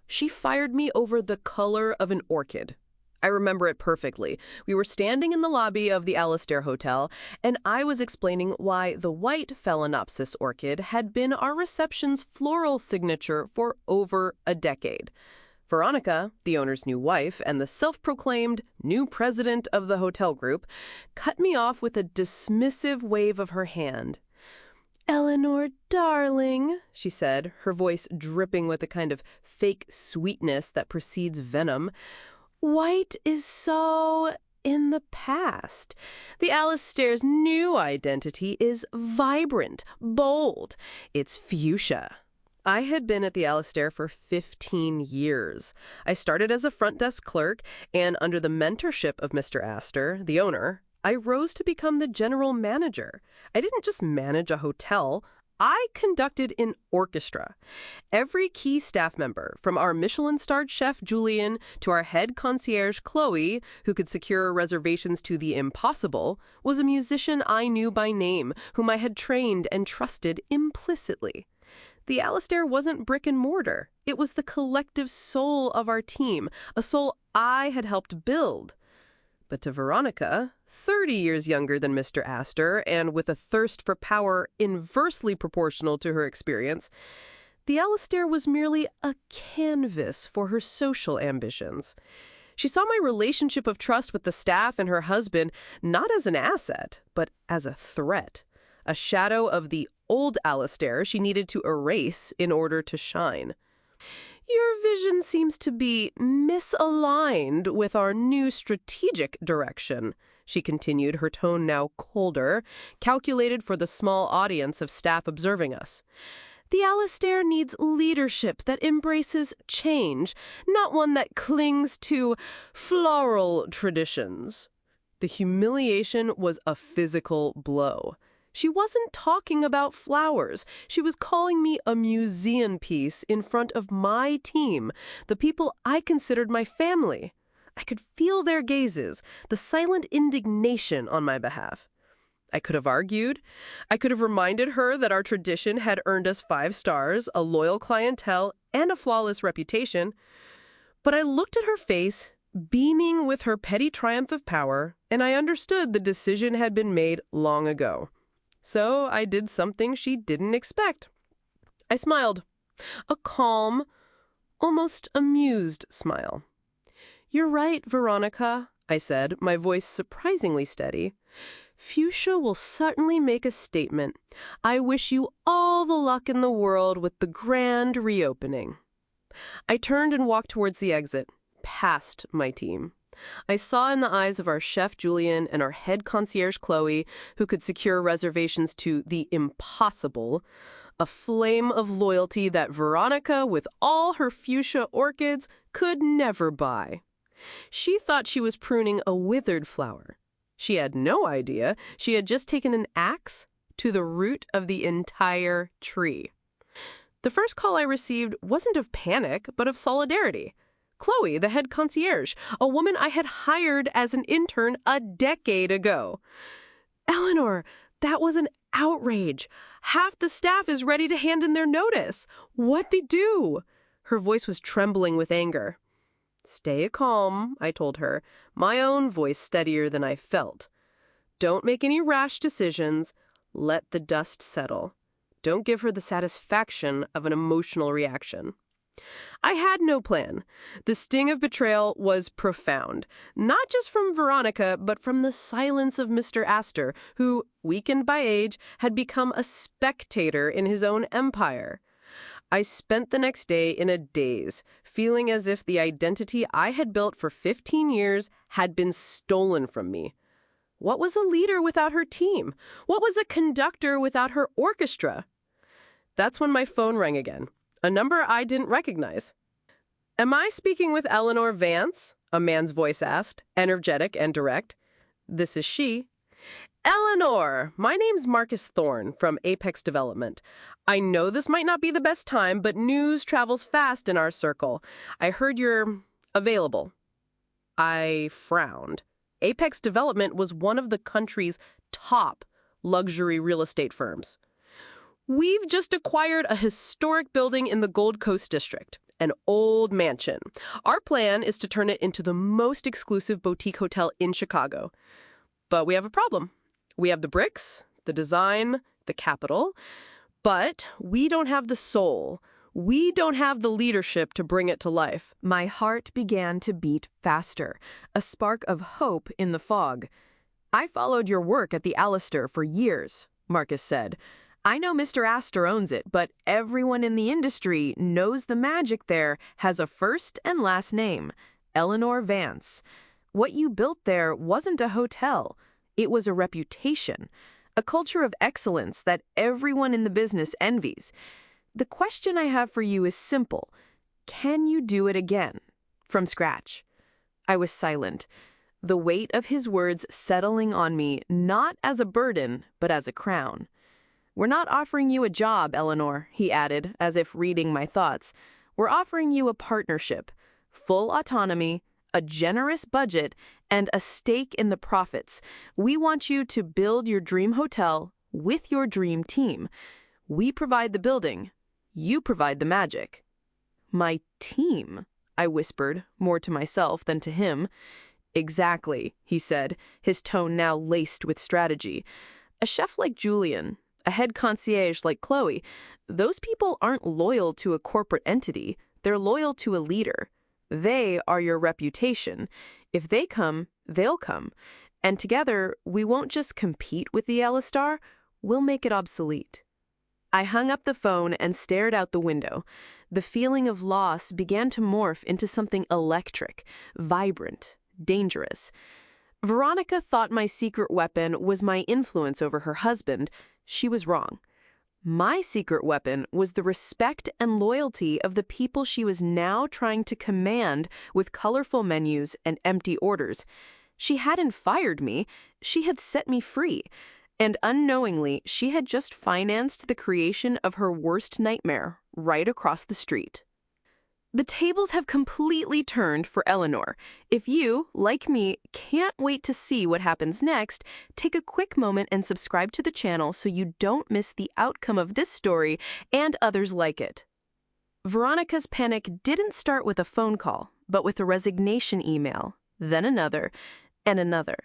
She fired me over the color of an orchid. I remember it perfectly. We were standing in the lobby of the Alistair Hotel, and I was explaining why the white Phalaenopsis orchid had been our reception's floral signature for over a decade. Veronica, the owner's new wife and the self-proclaimed new president of the hotel group, cut me off with a dismissive wave of her hand. "Eleanor, darling," she said, her voice dripping with a kind of fake sweetness that precedes venom, "white is so in the past. The Alistair's new identity is vibrant, bold. It's fuchsia." I had been at the Alistair for 15 years. I started as a front desk clerk, and under the mentorship of Mr. Astor, the owner, I rose to become the general manager. I didn't just manage a hotel. I conducted an orchestra. Every key staff member, from our Michelin-starred chef Julian to our head concierge Chloe, who could secure reservations to the impossible, was a musician I knew by name, whom I had trained and trusted implicitly. The Alistair wasn't brick and mortar. It was the collective soul of our team, a soul I had helped build. But to Veronica, 30 years younger than Mr. Astor and with a thirst for power inversely proportional to her experience, the Alistair was merely a canvas for her social ambitions. She saw my relationship of trust with the staff and her husband not as an asset, but as a threat, a shadow of the old Alistair she needed to erase in order to shine. "Your vision seems to be misaligned with our new strategic direction," she continued, her tone now colder, calculated for the small audience of staff observing us. "The Alistair needs leadership that embraces change, not one that clings to floral traditions." The humiliation was a physical blow. She wasn't talking about flowers. She was calling me a museum piece in front of my team, the people I considered my family. I could feel their gazes, the silent indignation on my behalf. I could have argued. I could have reminded her that our tradition had earned us 5 stars, a loyal clientele, and a flawless reputation. But I looked at her face, beaming with her petty triumph of power, and I understood the decision had been made long ago. So I did something she didn't expect. I smiled, a calm, almost amused smile. "You're right, Veronica," I said, my voice surprisingly steady. "Fuchsia will certainly make a statement. I wish you all the luck in the world with the grand reopening." I turned and walked towards the exit, past my team. I saw in the eyes of our chef Julian and our head concierge Chloe, who could secure reservations to the impossible, a flame of loyalty that Veronica, with all her fuchsia orchids, could never buy. She thought she was pruning a withered flower. She had no idea she had just taken an axe to the root of the entire tree. The first call I received wasn't of panic, but of solidarity. Chloe, the head concierge, a woman I had hired as an intern a decade ago. "Eleanor, that was an outrage. Half the staff is ready to hand in their notice. What'd they do?" Her voice was trembling with anger. "Stay calm," I told her, my own voice steadier than I felt. "Don't make any rash decisions. Let the dust settle. Don't give her the satisfaction of an emotional reaction." I had no plan. The sting of betrayal was profound, not just from Veronica, but from the silence of Mr. Astor, who, weakened by age, had become a spectator in his own empire. I spent the next day in a daze, feeling as if the identity I had built for 15 years had been stolen from me. What was a leader without her team? What was a conductor without her orchestra? That's when my phone rang again. A number I didn't recognize. "Am I speaking with Eleanor Vance?" a man's voice asked, energetic and direct. "This is she." "Eleanor, my name's Marcus Thorne from Apex Development. I know this might not be the best time, but news travels fast in our circle. I heard you're available." I frowned. Apex Development was one of the country's top luxury real estate firms. "We've just acquired a historic building in the Gold Coast district. an old mansion. Our plan is to turn it into the most exclusive boutique hotel in Chicago. But we have a problem. We have the bricks, the design, the capital, but we don't have the soul. We don't have the leadership to bring it to life. My heart began to beat faster, a spark of hope in the fog. I followed your work at the Alistair for years, Marcus said. I know Mr. Astor owns it, but everyone in the industry knows the magic there has a first and last name, Eleanor Vance. What you built there wasn't a hotel. It was a reputation, a culture of excellence that everyone in the business envies. The question I have for you is simple. Can you do it again, from scratch? I was silent, the weight of his words settling on me not as a burden, but as a crown. We're not offering you a job, Eleanor, he added, as if reading my thoughts. We're offering you a partnership, full autonomy, a generous budget, and a stake in the profits. We want you to build your dream hotel with your dream team. We provide the building. You provide the magic. My team, I whispered, more to myself than to him. Exactly, he said, his tone now laced with strategy. A chef like Julian, a head concierge like Chloe, those people aren't loyal to a corporate entity. They're loyal to a leader. They are your reputation. If they come, they'll come. And together, we won't just compete with the Alistair, we'll make it obsolete. I hung up the phone and stared out the window. The feeling of loss began to morph into something electric, vibrant, dangerous. Veronica thought my secret weapon was my influence over her husband. She was wrong. My secret weapon was the respect and loyalty of the people she was now trying to command with colorful menus and empty orders. She hadn't fired me. She had set me free. And unknowingly, she had just financed the creation of her worst nightmare right across the street. The tables have completely turned for Eleanor. If you, like me, can't wait to see what happens next, take a quick moment and subscribe to the channel so you don't miss the outcome of this story and others like it. Veronica's panic didn't start with a phone call, but with a resignation email, then another, and another.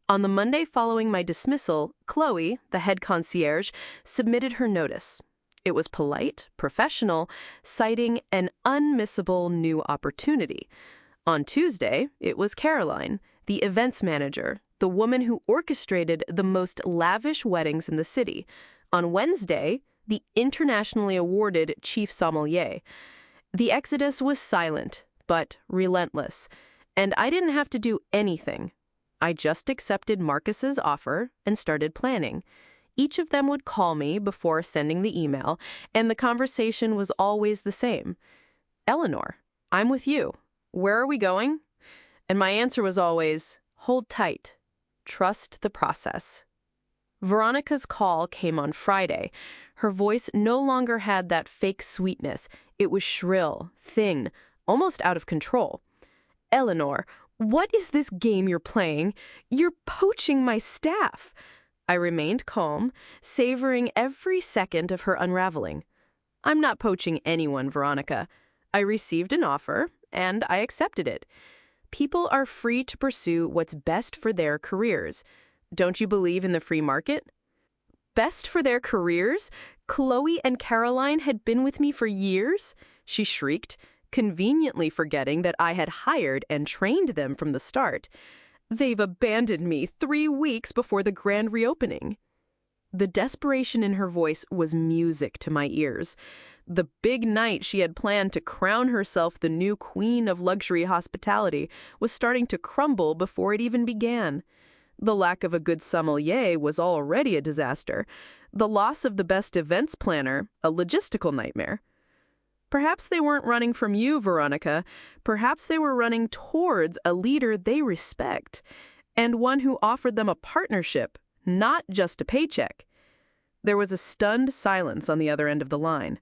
On the Monday following my dismissal, Chloe, the head concierge, submitted her notice. It was polite, professional, citing an unmissable new opportunity. On Tuesday, it was Caroline, the events manager, the woman who orchestrated the most lavish weddings in the city. On Wednesday, the internationally awarded chief sommelier. The exodus was silent, but relentless, and I didn't have to do anything. I just accepted Marcus's offer and started planning. Each of them would call me before sending the email, and the conversation was always the same. Eleanor, I'm with you. Where are we going? And my answer was always, hold tight. Trust the process. Veronica's call came on Friday. Her voice no longer had that fake sweetness. It was shrill, thin, almost out of control. Eleanor, what is this game you're playing? You're poaching my staff. I remained calm, savoring every second of her unraveling. I'm not poaching anyone, Veronica. I received an offer, and I accepted it. People are free to pursue what's best for their careers. Don't you believe in the free market? Best for their careers? Chloe and Caroline had been with me for years? She shrieked, conveniently forgetting that I had hired and trained them from the start. They've abandoned me 3 weeks before the grand reopening. The desperation in her voice was music to my ears. The big night she had planned to crown herself the new queen of luxury hospitality was starting to crumble before it even began. The lack of a good sommelier was already a disaster. The loss of the best events planner, a logistical nightmare. Perhaps they weren't running from you, Veronica. Perhaps they were running towards a leader they respect, and one who offered them a partnership, not just a paycheck. There was a stunned silence on the other end of the line.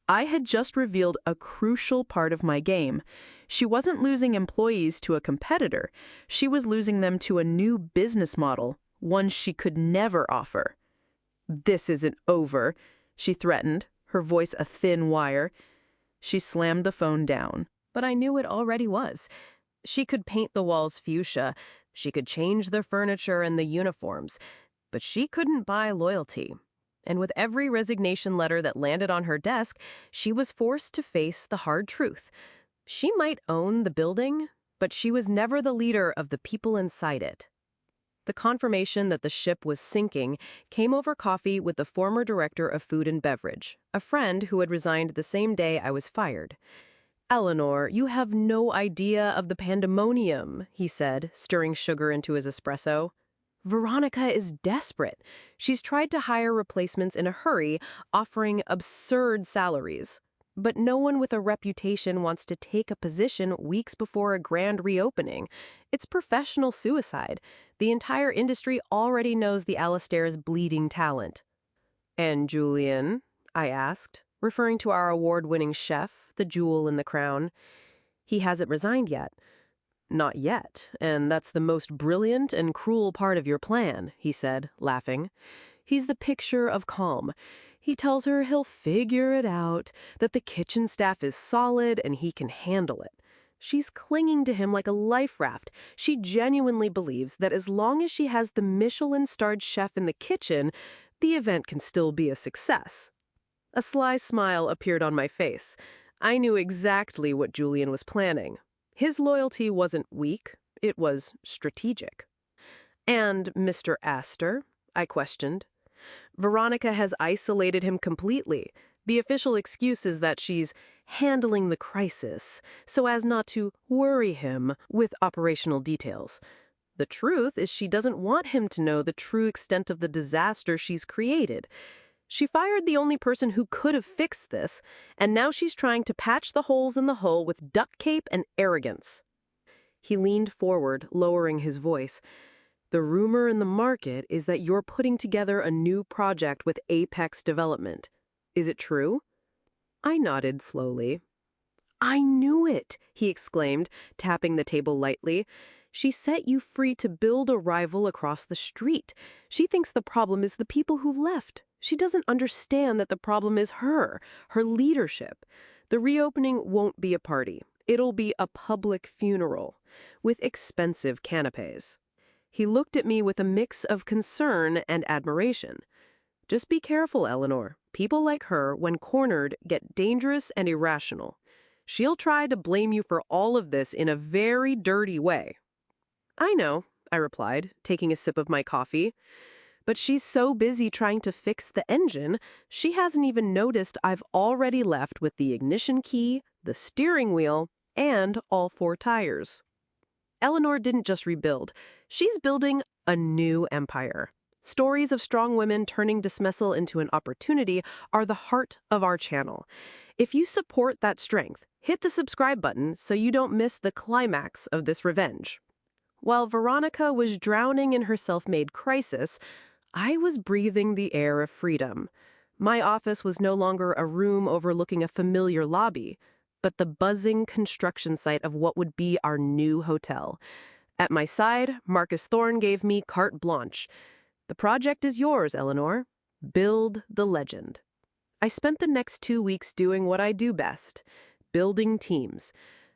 I had just revealed a crucial part of my game. She wasn't losing employees to a competitor. She was losing them to a new business model, one she could never offer. This isn't over, she threatened, her voice a thin wire. She slammed the phone down. But I knew it already was. She could paint the walls fuchsia. She could change the furniture and the uniforms. But she couldn't buy loyalty. And with every resignation letter that landed on her desk, she was forced to face the hard truth. She might own the building, but she was never the leader of the people inside it. The confirmation that the ship was sinking came over coffee with the former director of food and beverage, a friend who had resigned the same day I was fired. "Eleanor, you have no idea of the pandemonium," he said, stirring sugar into his espresso. "Veronica is desperate. She's tried to hire replacements in a hurry, offering absurd salaries. But no one with a reputation wants to take a position weeks before a grand reopening. It's professional suicide. The entire industry already knows the Alistair is bleeding talent." "And Julian?" I asked, referring to our award-winning chef, the jewel in the crown. "He hasn't resigned yet." "Not yet, and that's the most brilliant and cruel part of your plan," he said, laughing. "He's the picture of calm. He tells her he'll figure it out, that the kitchen staff is solid and he can handle it. She's clinging to him like a life raft. She genuinely believes that as long as she has the Michelin-starred chef in the kitchen, the event can still be a success." A sly smile appeared on my face. I knew exactly what Julian was planning. His loyalty wasn't weak, it was strategic. "And Mr. Astor?" I questioned. "Veronica has isolated him completely. The official excuse is that she's handling the crisis so as not to worry him with operational details. The truth is she doesn't want him to know the true extent of the disaster she's created. She fired the only person who could have fixed this, and now she's trying to patch the holes in the hull with duct tape and arrogance." He leaned forward, lowering his voice. "The rumor in the market is that you're putting together a new project with Apex Development. Is it true?" I nodded slowly. "I knew it!" he exclaimed, tapping the table lightly. "She set you free to build a rival across the street. She thinks the problem is the people who left. She doesn't understand that the problem is her leadership. The reopening won't be a party. It'll be a public funeral, with expensive canapes." He looked at me with a mix of concern and admiration. "Just be careful, Eleanor. People like her, when cornered, get dangerous and irrational. She'll try to blame you for all of this in a very dirty way." "I know," I replied, taking a sip of my coffee. "But she's so busy trying to fix the engine, she hasn't even noticed I've already left with the ignition key, the steering wheel, and all 4 tires." Eleanor didn't just rebuild. She's building a new empire. Stories of strong women turning dismissal into an opportunity are the heart of our channel. If you support that strength, hit the subscribe button so you don't miss the climax of this revenge. While Veronica was drowning in her self-made crisis, I was breathing the air of freedom. My office was no longer a room overlooking a familiar lobby, but the buzzing construction site of what would be our new hotel. At my side, Marcus Thorne gave me carte blanche. "The project is yours, Eleanor. Build the legend." I spent the next 2 weeks doing what I do best, building teams.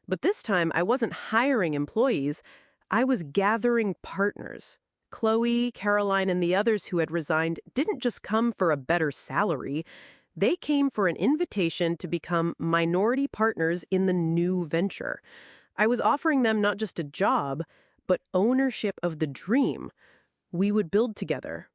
But this time, I wasn't hiring employees. I was gathering partners. Chloe, Caroline, and the others who had resigned didn't just come for a better salary. They came for an invitation to become minority partners in the new venture. I was offering them not just a job, but ownership of the dream. We would build together.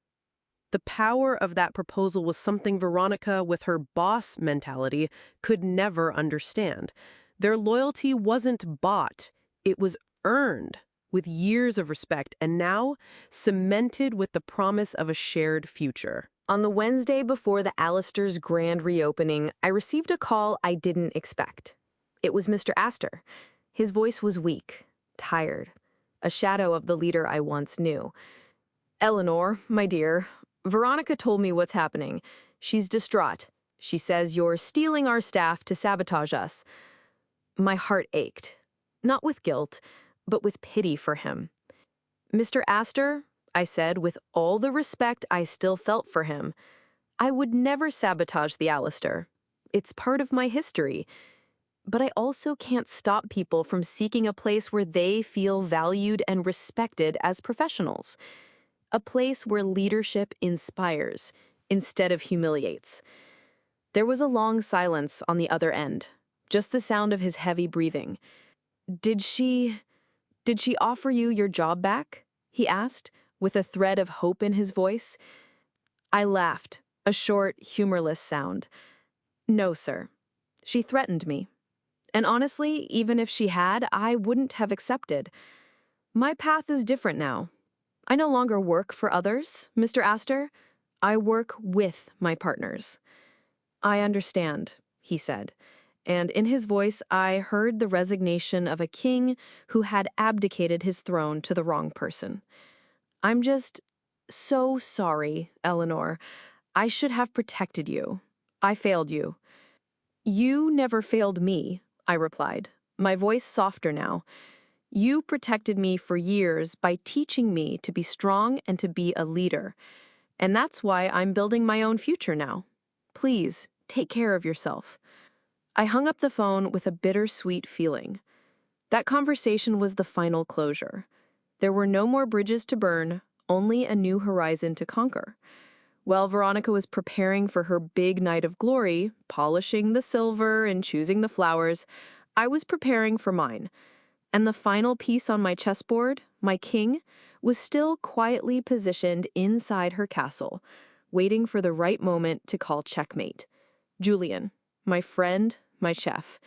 The power of that proposal was something Veronica, with her boss mentality, could never understand. Their loyalty wasn't bought, it was earned, with years of respect, and now cemented with the promise of a shared future. On the Wednesday before the Alistair's grand reopening, I received a call I didn't expect. It was Mr. Astor. His voice was weak, tired, a shadow of the leader I once knew. "Eleanor, my dear, Veronica told me what's happening. She's distraught. She says you're stealing our staff to sabotage us." My heart ached, not with guilt, but with pity for him. "Mr. Astor," I said with all the respect I still felt for him, "I would never sabotage the Alistair. It's part of my history. But I also can't stop people from seeking a place where they feel valued and respected as professionals. A place where leadership inspires instead of humiliates. There was a long silence on the other end, just the sound of his heavy breathing. Did she offer you your job back? He asked, with a thread of hope in his voice. I laughed, a short, humorless sound. No, sir. She threatened me. And honestly, even if she had, I wouldn't have accepted. My path is different now. I no longer work for others, Mr. Astor. I work with my partners. I understand, he said, and in his voice I heard the resignation of a king who had abdicated his throne to the wrong person. I'm just so sorry, Eleanor. I should have protected you. I failed you. You never failed me, I replied, my voice softer now. You protected me for years by teaching me to be strong and to be a leader. And that's why I'm building my own future now. Please, take care of yourself. I hung up the phone with a bittersweet feeling. That conversation was the final closure. There were no more bridges to burn, only a new horizon to conquer. While Veronica was preparing for her big night of glory, polishing the silver and choosing the flowers, I was preparing for mine. And the final piece on my chessboard, my king, was still quietly positioned inside her castle, waiting for the right moment to call checkmate. Julian, my friend, my chef.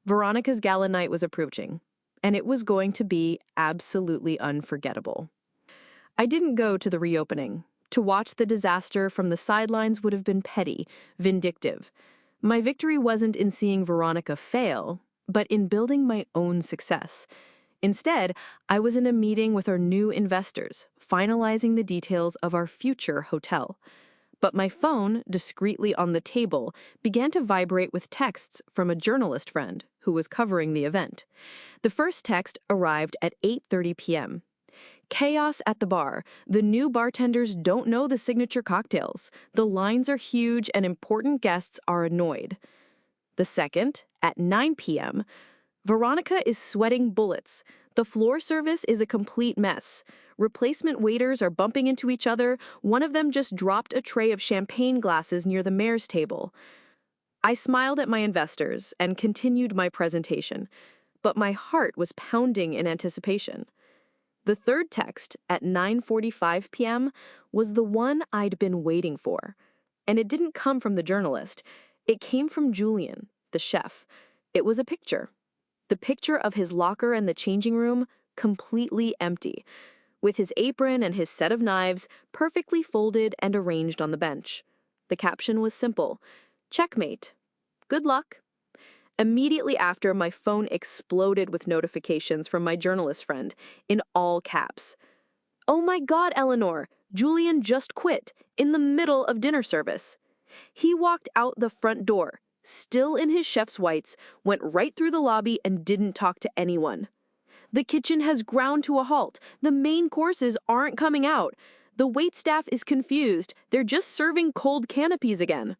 Veronica's gala night was approaching, and it was going to be absolutely unforgettable. I didn't go to the reopening. To watch the disaster from the sidelines would have been petty, vindictive. My victory wasn't in seeing Veronica fail, but in building my own success. Instead, I was in a meeting with our new investors, finalizing the details of our future hotel. But my phone, discreetly on the table, began to vibrate with texts from a journalist friend who was covering the event. The first text arrived at 8:30 p.m. Chaos at the bar. The new bartenders don't know the signature cocktails. The lines are huge and important guests are annoyed. The second, at 9 p.m., Veronica is sweating bullets. The floor service is a complete mess. Replacement waiters are bumping into each other. One of them just dropped a tray of champagne glasses near the mayor's table. I smiled at my investors and continued my presentation, but my heart was pounding in anticipation. The third text, at 9:45 p.m., was the one I'd been waiting for. And it didn't come from the journalist. It came from Julian, the chef. It was a picture. The picture of his locker and the changing room, completely empty, with his apron and his set of knives perfectly folded and arranged on the bench. The caption was simple: checkmate. Good luck. Immediately after, my phone exploded with notifications from my journalist friend, in all caps. Oh my God, Eleanor, Julian just quit, in the middle of dinner service. He walked out the front door, still in his chef's whites, went right through the lobby and didn't talk to anyone. The kitchen has ground to a halt. The main courses aren't coming out. The waitstaff is confused. They're just serving cold canopies again.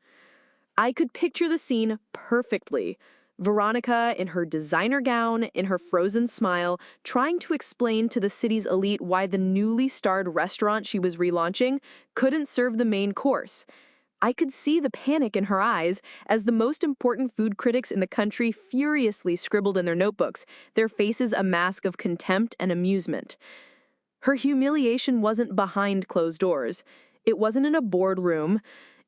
I could picture the scene perfectly. Veronica, in her designer gown, in her frozen smile, trying to explain to the city's elite why the newly starred restaurant she was relaunching couldn't serve the main course. I could see the panic in her eyes as the most important food critics in the country furiously scribbled in their notebooks, their faces a mask of contempt and amusement. Her humiliation wasn't behind closed doors. It wasn't in a boardroom.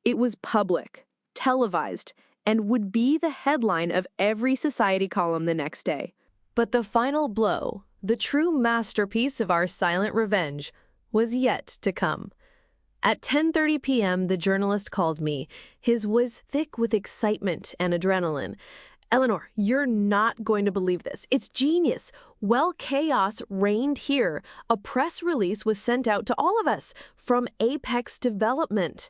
It was public, televised, and would be the headline of every society column the next day. But the final blow, the true masterpiece of our silent revenge, was yet to come. At 10:30 p.m., the journalist called me. His was thick with excitement and adrenaline. Eleanor, you're not going to believe this. It's genius. Well, chaos reigned here. A press release was sent out to all of us from Apex Development.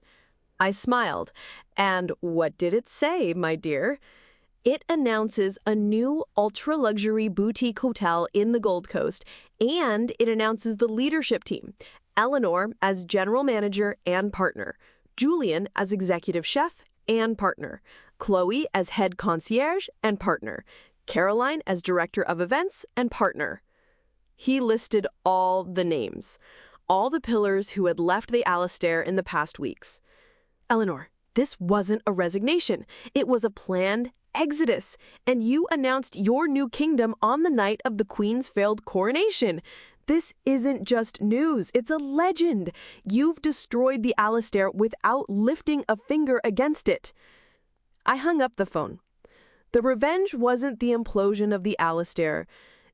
I smiled. And what did it say, my dear? It announces a new ultra-luxury boutique hotel in the Gold Coast, and it announces the leadership team. Eleanor as general manager and partner. Julian as executive chef and partner. Chloe as head concierge and partner, Caroline as director of events and partner. He listed all the names, all the pillars who had left the Alistair in the past weeks. Eleanor, this wasn't a resignation. It was a planned exodus, and you announced your new kingdom on the night of the Queen's failed coronation. This isn't just news, it's a legend. You've destroyed the Alistair without lifting a finger against it. I hung up the phone. The revenge wasn't the implosion of the Alistair.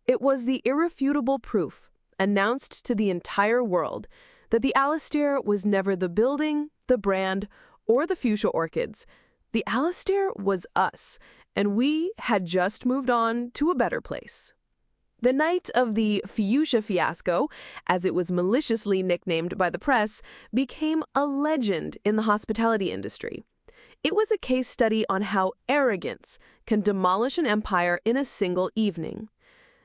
It was the irrefutable proof, announced to the entire world, that the Alistair was never the building, the brand, or the fuchsia orchids. The Alistair was us, and we had just moved on to a better place. The night of the fuchsia fiasco, as it was maliciously nicknamed by the press, became a legend in the hospitality industry. It was a case study on how arrogance can demolish an empire in a single evening.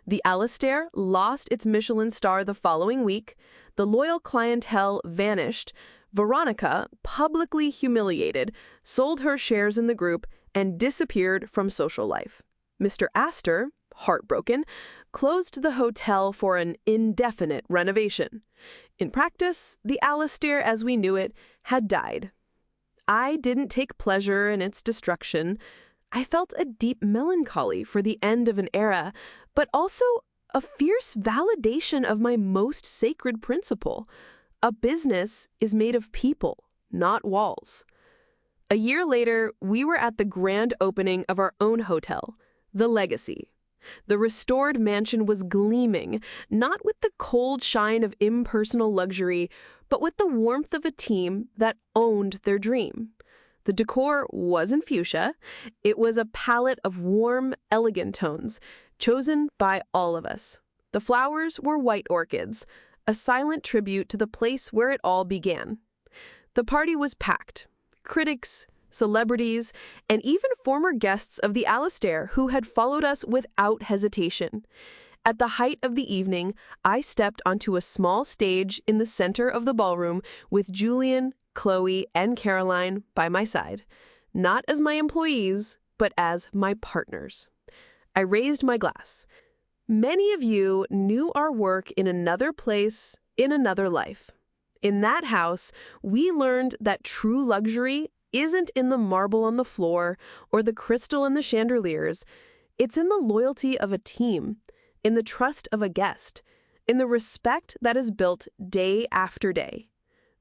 The Alistair lost its Michelin star the following week, the loyal clientele vanished, Veronica, publicly humiliated, sold her shares in the group and disappeared from social life. Mr. Astor, heartbroken, closed the hotel for an indefinite renovation. In practice, the Alistair as we knew it had died. I didn't take pleasure in its destruction. I felt a deep melancholy for the end of an era, but also a fierce validation of my most sacred principle. A business is made of people, not walls. A year later, we were at the grand opening of our own hotel, The Legacy. The restored mansion was gleaming, not with the cold shine of impersonal luxury, but with the warmth of a team that owned their dream. The decor wasn't fuchsia. It was a palette of warm, elegant tones, chosen by all of us. The flowers were white orchids, a silent tribute to the place where it all began. The party was packed. Critics, celebrities, and even former guests of the Alistair who had followed us without hesitation. At the height of the evening, I stepped onto a small stage in the center of the ballroom with Julian, Chloe, and Caroline by my side, not as my employees, but as my partners. I raised my glass. Many of you knew our work in another place, in another life. In that house, we learned that true luxury isn't in the marble on the floor or the crystal in the chandeliers. It's in the loyalty of a team, in the trust of a guest, in the respect that is built day after day.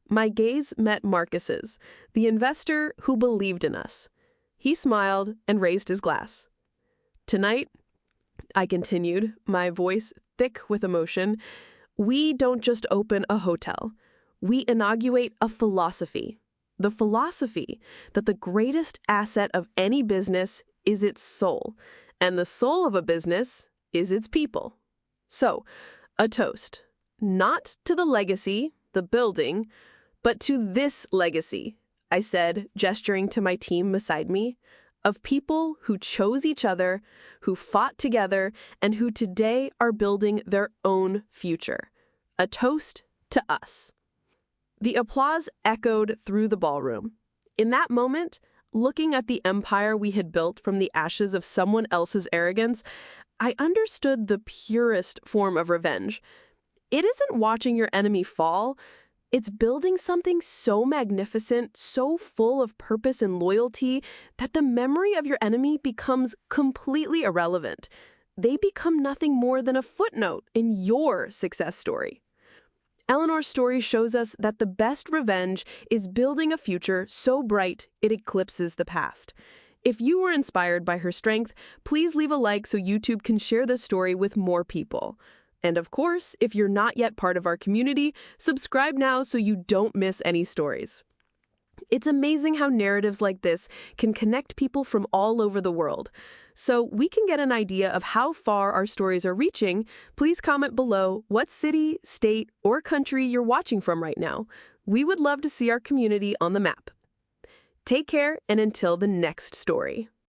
My gaze met Marcus's, the investor who believed in us. He smiled and raised his glass. Tonight, I continued, my voice thick with emotion, we don't just open a hotel. We inaugurate a philosophy. The philosophy that the greatest asset of any business is its soul, and the soul of a business is its people. So, a toast, not to the legacy, the building, but to this legacy, I said, gesturing to my team beside me, of people who chose each other, who fought together, and who today are building their own future. A toast to us. The applause echoed through the ballroom. In that moment, looking at the empire we had built from the ashes of someone else's arrogance, I understood the purest form of revenge. It isn't watching your enemy fall. It's building something so magnificent, so full of purpose and loyalty, that the memory of your enemy becomes completely irrelevant. They become nothing more than a footnote in your success story. Eleanor's story shows us that the best revenge is building a future so bright it eclipses the past. If you were inspired by her strength, please leave a like so YouTube can share this story with more people. And of course, if you're not yet part of our community, subscribe now so you don't miss any stories. It's amazing how narratives like this can connect people from all over the world. So we can get an idea of how far our stories are reaching. Please comment below what city, state, or country you're watching from right now. We would love to see our community on the map. Take care, and until the next story.